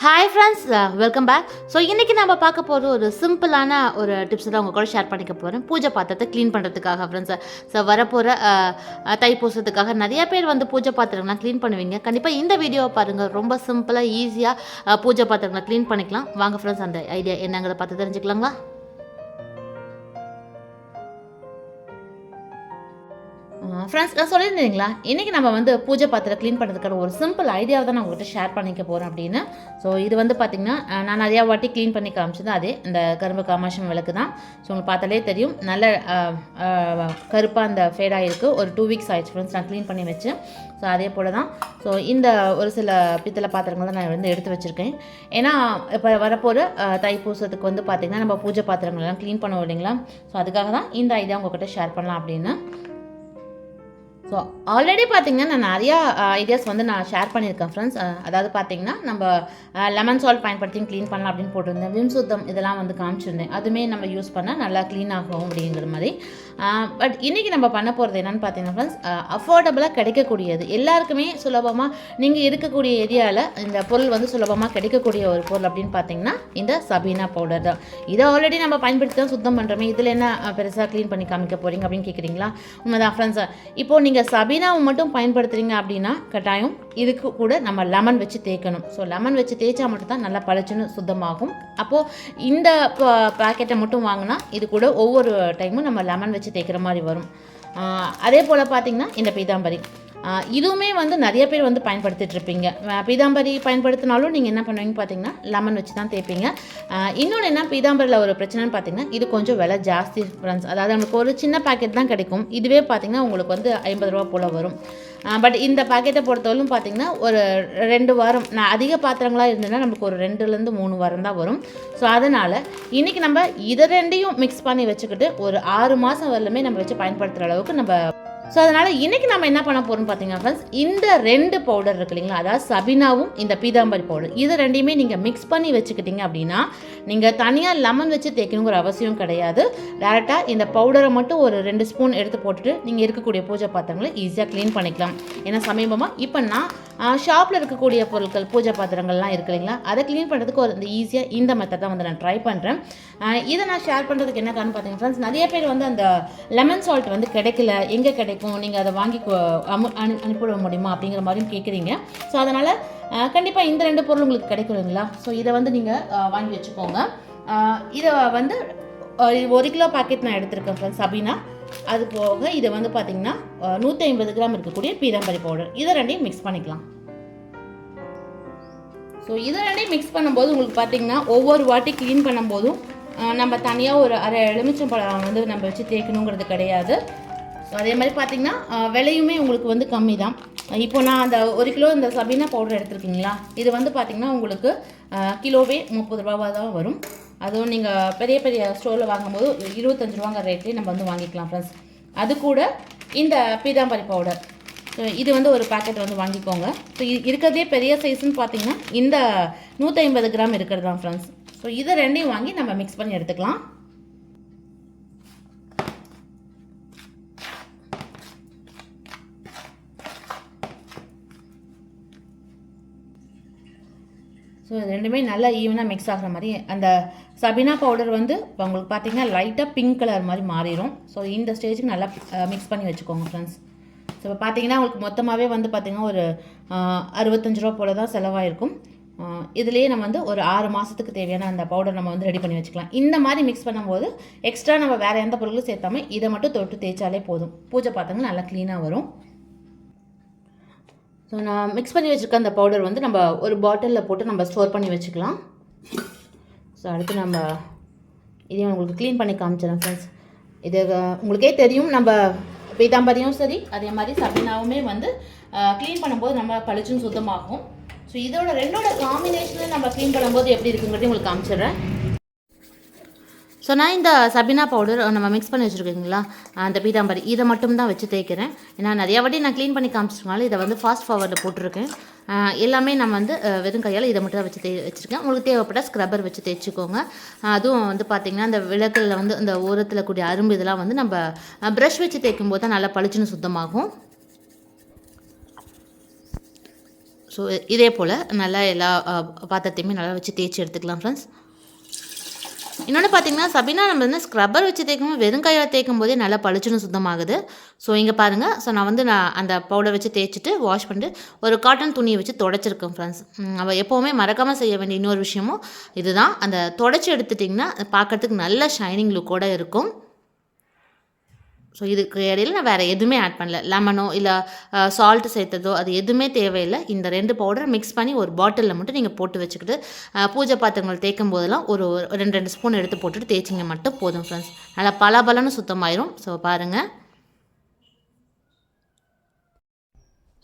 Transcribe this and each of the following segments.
Hi friends, welcome back. So இன்றைக்கி நம்ம பார்க்க போகிற ஒரு சிம்பிளான ஒரு டிப்ஸ் தான் உங்கள் கூட ஷேர் பண்ணிக்க போகிறேன். பூஜை பாத்திரத்தை க்ளீன் பண்ணுறதுக்காக ஃப்ரெண்ட்ஸ். ஸோ வரப்போகிற தைப்பூசத்துக்காக நிறைய பேர் வந்து பூஜை பாத்திரங்கள்லாம் க்ளீன் பண்ணுவீங்க. கண்டிப்பாக இந்த வீடியோவை பாருங்கள். ரொம்ப சிம்பிளாக ஈஸியாக பூஜை பாத்திரங்களை க்ளீன் பண்ணிக்கலாம். வாங்க ஃப்ரெண்ட்ஸ், அந்த ஐடியா என்னங்கிறத பார்த்து தெரிஞ்சுக்கலாங்களா? ஃப்ரெண்ட்ஸ், நான் சொல்லியிருந்தீங்களா இன்றைக்கி நம்ம வந்து பூஜை பாத்திரம் க்ளீன் பண்ணுறதுக்கான ஒரு சிம்பிள் ஐடியாவை தான் நான் உங்கள்கிட்ட ஷேர் பண்ணிக்க போகிறேன் அப்படின்னு. ஸோ இது வந்து பார்த்திங்கன்னா நான் நிறையா வாட்டி க்ளீன் பண்ணி காமிச்சது அதே இந்த கரும்பு காமாட்சி விளக்கு தான். ஸோ உங்களுக்கு பார்த்தாலே தெரியும், நல்ல கருப்பாக அந்த ஃபேடாக இருக்குது. ஒரு 2 வீக்ஸ் ஆயிடுச்சு ஃப்ரெண்ட்ஸ் நான் க்ளீன் பண்ணி வச்சேன். ஸோ அதே போல் தான். ஸோ இந்த ஒரு சில பித்தளை பாத்திரங்கள் தான் நான் வந்து எடுத்து வச்சுருக்கேன். ஏன்னா இப்போ வரப்போகிற தைப்பூசத்துக்கு வந்து பார்த்திங்கன்னா நம்ம பூஜை பாத்திரங்கள்லாம் க்ளீன் பண்ணுவோம் இல்லைங்களா? ஸோ அதுக்காக தான் இந்த ஐடியா உங்கள்கிட்ட ஷேர் பண்ணலாம் அப்படின்னு. ஸோ ஆல்ரெடி பார்த்திங்கன்னா நான் நிறையா ஐடியாஸ் வந்து நான் ஷேர் பண்ணியிருக்கேன் ஃப்ரெண்ட்ஸ். அதாவது பார்த்திங்கன்னா நம்ம லெமன் சால்ட் பயன்படுத்தி க்ளீன் பண்ணலாம் அப்படின்னு போட்டிருந்தேன். விம் சுத்தம் இதெல்லாம் வந்து காமிச்சிருந்தேன். அதுவுமே நம்ம யூஸ் பண்ணால் நல்லா க்ளீன் ஆகும் அப்படிங்கிற மாதிரி. பட் இன்றைக்கி நம்ம பண்ண போகிறது என்னென்னு பார்த்தீங்கன்னா ஃப்ரெண்ட்ஸ், அஃபோர்டபுளாக கிடைக்கக்கூடியது, எல்லாருக்குமே சுலபமாக நீங்கள் இருக்கக்கூடிய ஏரியாவில் இந்த பொருள் வந்து சுலபமாக கிடைக்கக்கூடிய ஒரு பொருள் அப்படின்னு பார்த்தீங்கன்னா இந்த சபீனா பவுடர் தான். இதை ஆல்ரெடி நம்ம பயன்படுத்தி தான் சுத்தம் பண்ணுறோமே, இதில் என்ன பெருசாக க்ளீன் பண்ணி காமிக்க போகிறீங்க அப்படின்னு கேட்குறீங்களா? உண்மைதான் ஃப்ரெண்ட்ஸ். இப்போது நீங்கள் சபீனாவை மட்டும் பயன்படுத்துகிறீங்க அப்படின்னா கட்டாயம் இதுக்கு கூட நம்ம லெமன் வச்சு தேய்க்கணும். ஸோ லெமன் வச்சு தேய்ச்சா மட்டும் தான் நல்லா பளிச்சுன்னு சுத்தமாகும். அப்போது இந்த பேக்கெட்டை மட்டும் வாங்கினா இது கூட ஒவ்வொரு டைமும் நம்ம லெமன் வச்சு தேய்க்கிற மாதிரி வரும். அதே போல் பார்த்திங்கன்னா இந்த பீதாம்பரி, இதுவுமே வந்து நிறைய பேர் வந்து பயன்படுத்திட்டு இருப்பீங்க. பீதாம்பரி பயன்படுத்தினாலும் நீங்கள் என்ன பண்ணுவீங்க பார்த்தீங்கன்னா லெமன் வச்சு தான் தேய்ப்பீங்க. இன்னொன்று என்ன, பீதாம்பரியில் ஒரு பிரச்சனைன்னு பார்த்தீங்கன்னா இது கொஞ்சம் விலை ஜாஸ்தி ஃப்ரெண்ட்ஸ். அதாவது நமக்கு ஒரு சின்ன பேக்கெட் தான் கிடைக்கும். இதுவே பார்த்தீங்கன்னா உங்களுக்கு வந்து 50 ரூபா போல் வரும். பட் இந்த பேக்கெட்டை பொறுத்தவரைக்கும் பார்த்தீங்கன்னா ஒரு 2 வாரம், நான் அதிக பாத்திரங்களாக இருந்ததுன்னா நமக்கு ஒரு 2லேருந்து 3 வாரம் தான் வரும். ஸோ அதனால் இன்றைக்கி நம்ம இதை ரெண்டையும் மிக்ஸ் பண்ணி வச்சுக்கிட்டு ஒரு 6 மாதம் வரலுமே நம்ம வச்சு பயன்படுத்துகிற அளவுக்கு நம்ம. ஸோ அதனால் இன்றைக்கி நம்ம என்ன பண்ண போகிறோம்னு பார்த்தீங்கன்னா ஃப்ரெண்ட்ஸ், இந்த 2 பவுடர் இருக்கு இல்லைங்களா, அதாவது சபீனாவும் இந்த பீதாம்பரி பவுடர், இது ரெண்டையுமே நீங்கள் மிக்ஸ் பண்ணி வச்சுக்கிட்டீங்க அப்படின்னா நீங்கள் தனியாக லெமன் வச்சு தேய்க்கணுங்கிற அவசியம் கிடையாது. டேரெக்டாக இந்த பவுடரை மட்டும் ஒரு 2 ஸ்பூன் எடுத்து போட்டுட்டு நீங்கள் இருக்கக்கூடிய பூஜை பாத்திரங்களை ஈஸியாக க்ளீன் பண்ணிக்கலாம். ஏன்னா சமீபமாக இப்போ நான் ஷாப்பில் இருக்கக்கூடிய பொருட்கள் பூஜை பாத்திரங்கள்லாம் இருக்கு இல்லைங்களா, அதை க்ளீன் பண்ணுறதுக்கு ஒரு ஈஸியாக இந்த மெத்தட் தான் வந்து நான் ட்ரை பண்ணுறேன். இதை நான் ஷேர் பண்ணுறதுக்கு என்ன காரணம் பார்த்தீங்கன்னா ஃப்ரெண்ட்ஸ், நிறைய பேர் வந்து அந்த லெமன் சால்ட் வந்து கிடைக்கல, எங்கே கிடைக்கும், நீங்கள் அதை வாங்கி அனுப்பிவிட முடியுமா அப்படிங்கிற மாதிரியும் கேட்குறீங்க. ஸோ அதனால் கண்டிப்பாக இந்த 2 பொருள் உங்களுக்கு கிடைக்கும் இல்லைங்களா. ஸோ இதை வந்து நீங்கள் வாங்கி வச்சுக்கோங்க. இதை வந்து 1 கிலோ பேக்கெட் நான் எடுத்திருக்கேன் ஃப்ரெண்ட்ஸ் சபீனா. அது போக இதை வந்து பார்த்திங்கன்னா 150 கிராம் இருக்கக்கூடிய பீதாம்பரி பவுடர், இதை ரெண்டையும் மிக்ஸ் பண்ணிக்கலாம். ஸோ இதை ரெண்டையும் மிக்ஸ் பண்ணும்போது உங்களுக்கு பார்த்திங்கன்னா ஒவ்வொரு வாட்டி க்ளீன் பண்ணும்போதும் நம்ம தனியாக ஒரு அரை எலுமிச்சம்பழம் வந்து நம்ம வச்சு தேய்க்கணுங்கிறது கிடையாது. ஸோ அதே மாதிரி பார்த்திங்கன்னா விலையுமே உங்களுக்கு வந்து கம்மி தான். இப்போ நான் அந்த 1 கிலோ இந்த சபீனா பவுடர் எடுத்துருக்கீங்களா, இது வந்து பார்த்திங்கன்னா உங்களுக்கு கிலோவே 30 ரூபாவாக தான் வரும். அதுவும் நீங்கள் பெரிய பெரிய ஸ்டோரில் வாங்கும்போது 25 ரூபாங்க ரேட்லேயே நம்ம வந்து வாங்கிக்கலாம் ஃப்ரெண்ட்ஸ். அது கூட இந்த பீதாம்பரி பவுடர், இது வந்து ஒரு பேக்கெட் வந்து வாங்கிக்கோங்க. ஸோ இருக்கிறதே பெரிய சைஸ்ன்னு பார்த்தீங்கன்னா இந்த 150 கிராம் இருக்கிறது தான் ஃப்ரெண்ட்ஸ். ஸோ இதை ரெண்டையும் வாங்கி நம்ம மிக்ஸ் பண்ணி எடுத்துக்கலாம். ஸோ இது ரெண்டுமே நல்லா ஈவனாக மிக்ஸ் ஆகிற மாதிரி அந்த சபீனா பவுடர் வந்து இப்போ உங்களுக்கு பார்த்திங்கன்னா லைட்டாக பிங்க் கலர் மாதிரி மாறிடும். ஸோ இந்த ஸ்டேஜுக்கு நல்லா மிக்ஸ் பண்ணி வச்சுக்கோங்க ஃப்ரெண்ட்ஸ். ஸோ இப்போ பார்த்தீங்கன்னா உங்களுக்கு மொத்தமாகவே வந்து பார்த்திங்கன்னா ஒரு 65 ரூபா போல் தான் செலவாயிருக்கும். இதுலேயே நம்ம வந்து ஒரு 6 மாதத்துக்கு தேவையான அந்த பவுடர் நம்ம வந்து ரெடி பண்ணி வச்சுக்கலாம். இந்த மாதிரி மிக்ஸ் பண்ணும்போது எக்ஸ்ட்ரா நம்ம வேறு எந்த பொருளும் சேர்த்தாமல் இதை மட்டும் தொட்டு தேய்ச்சாலே போதும், பூஜை பாத்திரங்கள் நல்லா க்ளீனாக வரும். ஸோ நான் மிக்ஸ் பண்ணி வச்சுருக்க அந்த பவுடர் வந்து நம்ம ஒரு பாட்டிலில் போட்டு நம்ம ஸ்டோர் பண்ணி வச்சுக்கலாம். ஸோ அடுத்து நம்ம இதையும் உங்களுக்கு க்ளீன் பண்ணி காமிச்சிடறேன் ஃப்ரெண்ட்ஸ். இது உங்களுக்கே தெரியும், நம்ம பீதாம்பரியும் சரி அதே மாதிரி சபீனாவுமே வந்து க்ளீன் பண்ணும்போது நம்ம பளிச்சுன்னு சுத்தமாகும். ஸோ இதோட 2ஓட காம்பினேஷனில் நம்ம க்ளீன் பண்ணும்போது எப்படி இருக்குங்கிறது உங்களுக்கு காமிச்சிடுறேன். ஸோ நான் இந்த சபீனா பவுடர் நம்ம மிக்ஸ் பண்ணி வச்சுருக்கீங்களா, அந்த பீதாம்பரி, இதை மட்டும் தான் வச்சு தேய்க்கிறேன். ஏன்னா நிறையா வாட்டி நான் க்ளீன் பண்ணி காமிச்சிருக்கனால இதை வந்து ஃபாஸ்ட் ஃபார்வர்டில் போட்டிருக்கேன். எல்லாமே நம்ம வந்து வெறும் கையால் இதை மட்டும் தான் வச்சு வச்சுருக்கேன். உங்களுக்கு தேவைப்பட்ட ஸ்க்ரப்பர் வச்சு தேய்ச்சிக்கோங்க. அதுவும் வந்து பார்த்திங்கன்னா அந்த விளக்கில் வந்து அந்த ஓரத்தில் கூடிய அரும்பு இதெல்லாம் வந்து நம்ம ப்ரஷ் வச்சு தேய்க்கும் போது தான் நல்லா பளிச்சுன்னு சுத்தமாகும். ஸோ இதே போல் நல்லா எல்லா பாத்திரத்தையுமே நல்லா வச்சு தேய்ச்சி எடுத்துக்கலாம் ஃப்ரெண்ட்ஸ். இன்னொன்று பார்த்தீங்கன்னா சபீனா நம்ம வந்து ஸ்க்ரப்பர் வச்சு தேய்க்கும் வெறும் கையால் தேய்க்கும் போதே நல்லா பளிச்சுன்னு சுத்தமாகுது. ஸோ இங்கே பாருங்கள். ஸோ நான் அந்த பவுடர் வச்சு தேய்ச்சிட்டு வாஷ் பண்ணிட்டு ஒரு காட்டன் துணியை வச்சு துடைச்சிருக்கேன் ஃப்ரெண்ட்ஸ். அவள் எப்போவுமே மறக்காமல் செய்ய வேண்டிய இன்னொரு விஷயமும் இதுதான். அந்த துடைச்சி எடுத்துட்டிங்கன்னா பார்க்குறதுக்கு நல்ல ஷைனிங் லுக்கோடு இருக்கும். ஸோ இதுக்கு இடையில நான் வேறு எதுவுமே ஆட் பண்ணல. லெமனோ இல்லை சால்ட்டு சேர்த்ததோ அது எதுவுமே தேவையில்லை. இந்த 2 பவுடர் மிக்ஸ் பண்ணி ஒரு பாட்டிலில் மட்டும் நீங்கள் போட்டு வச்சுக்கிட்டு பூஜை பாத்திரங்கள் தேய்க்கும் போதெல்லாம் ஒரு 2 ஸ்பூன் எடுத்து போட்டுட்டு தேய்ச்சிங்க மட்டும் போதும் ஃப்ரெண்ட்ஸ். நல்லா பலபலன்னு சுத்தமாயிரும். ஸோ பாருங்கள்.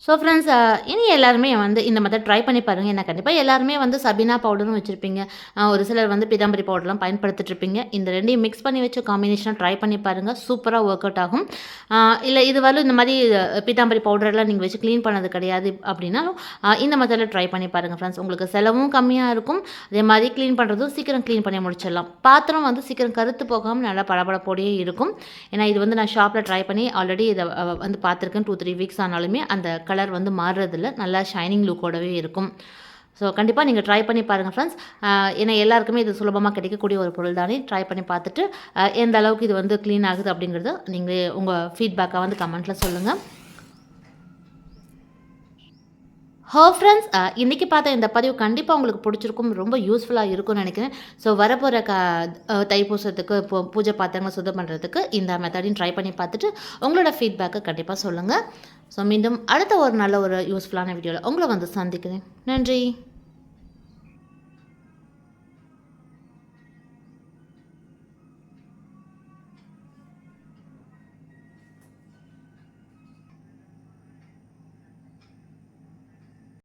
ஸோ ஃப்ரெண்ட்ஸ், இனி எல்லாருமே வந்து இந்த மெத்தட் ட்ரை பண்ணி பாருங்கள். ஏன்னா கண்டிப்பாக எல்லாருமே வந்து சபீனா பவுடரும் வச்சுருப்பீங்க. ஒரு சிலர் வந்து பீதாம்பரி பவுடர்லாம் பயன்படுத்திட்டுருப்பீங்க. இந்த 2யும் மிக்ஸ் பண்ணி வச்சு காம்பினேஷனாக ட்ரை பண்ணி பாருங்கள். சூப்பராக ஒர்க் அவுட் ஆகும். இல்லை இது வரலும் இந்த மாதிரி பீதாம்பரி பவுடர்லாம் நீங்கள் வச்சு க்ளீன் பண்ணது கிடையாது அப்படின்னாலும் இந்த மெத்தடில் ட்ரை பண்ணி பாருங்கள் ஃப்ரெண்ட்ஸ். உங்களுக்கு செலவும் கம்மியாக இருக்கும். அதே மாதிரி க்ளீன் பண்ணுறதும் சீக்கிரம் க்ளீன் பண்ணி முடிச்சிடலாம். பாத்திரம் வந்து சீக்கிரம் கருத்து போகாமல் நல்லா பளபளப்போடையே இருக்கும். ஏன்னா இது வந்து நான் ஷாப்பில் ட்ரை பண்ணி ஆல்ரெடி இதை வந்து பார்த்துருக்கேன். 2-3 வீக்ஸ் ஆனாலுமே அந்த கலர் வந்து மாறுறதில்ல. நல்லா ஷைனிங் லுக்கோடவே இருக்கும். ஸோ கண்டிப்பாக நீங்கள் ட்ரை பண்ணி பாருங்கள் ஃப்ரெண்ட்ஸ். ஏன்னா எல்லாருக்குமே இது சுலபமாக கிடைக்கக்கூடிய ஒரு பொருள் தானே. ட்ரை பண்ணி பார்த்துட்டு எந்த அளவுக்கு இது வந்து க்ளீன் ஆகுது அப்படிங்கிறத நீங்கள் உங்கள் ஃபீட்பேக்காக வந்து கமெண்ட்டில் சொல்லுங்கள். ஃப்ரெண்ட்ஸ், இன்றைக்கி பார்த்த இந்த பதிவு கண்டிப்பாக உங்களுக்கு பிடிச்சிருக்கும். ரொம்ப யூஸ்ஃபுல்லாக இருக்கும்னு நினைக்கிறேன். ஸோ வரப்போகிற தைப்பூசத்துக்கு பூஜை பாத்திரங்களை சுத்தம் பண்ணுறதுக்கு இந்த மெத்தடையும் ட்ரை பண்ணி பார்த்துட்டு உங்களோட ஃபீட்பேக்கை கண்டிப்பாக சொல்லுங்கள். ஸோ மீண்டும் அடுத்த ஒரு நல்ல ஒரு யூஸ்ஃபுல்லான வீடியோவில் உங்களை வந்து சந்திக்கிறேன். நன்றி.